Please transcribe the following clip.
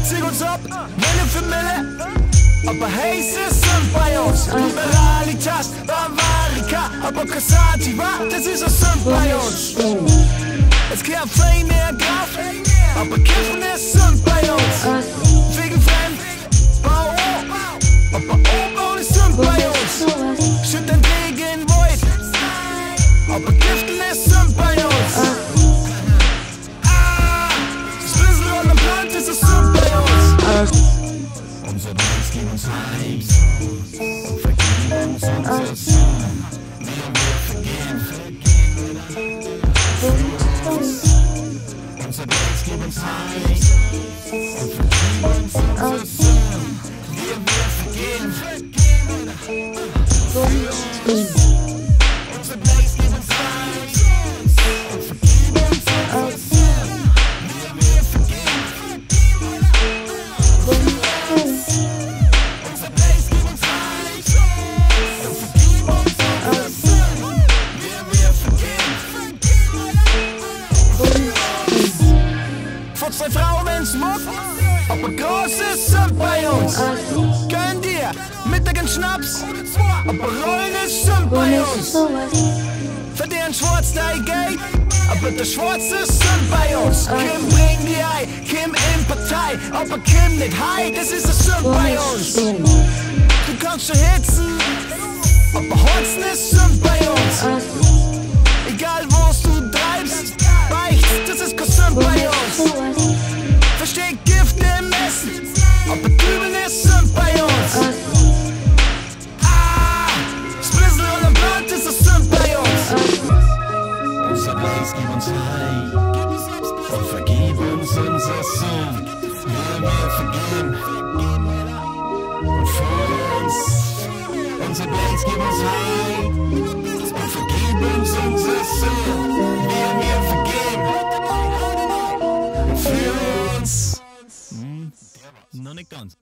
Zieh uns ab, Mille für Mille. Aber hey, es sind bei uns Liberalitas, Bavarika, aber Casativa, das ist es sind bei uns. Es gibt viel mehr Kraft, aber Kiffen ist sind bei uns. Wegen Fremd, Bau, aber Oben ist sind bei uns. Schütten gegen Void, aber Giften ist sind bei uns. Schlüssel und am Land ist es sind bei uns. Unser Geist gibt uns Heil und vergeben uns unser Sinn. Wir vergeben. Unser Geist gibt uns Heil und vergeben uns unser Sinn. Wir vergeben. Unser Geist gibt uns Heil und vergeben uns unser Sinn. Wir vergeben. Vor 2 Frauen ins Muck, aber Großes sind bei uns. Gönn dir Mittag einen Schnaps, aber Rollen sind bei uns. Für den Schwarz dein Geld, aber der Schwarze sind bei uns. Kim bring die Ei, Kim in Partei, aber Kim nicht high, das ist es sind bei uns. Du kannst schon hitzen, aber Holzen ist sind bei uns. Egal wo du treibst, reicht, das ist kein Sinn bei uns. Versteh Gift im Essen, aber Dübeln ist sind bei uns. Splissel und am Blatt ist es sind bei uns. Unser Geist gibt uns Heil und vergib uns unser Sinn. Wir vergeben und für uns. Unser Geist gibt uns Heil und vergib uns unser Sinn. Wir vergeben und für uns. Noch nicht ganz.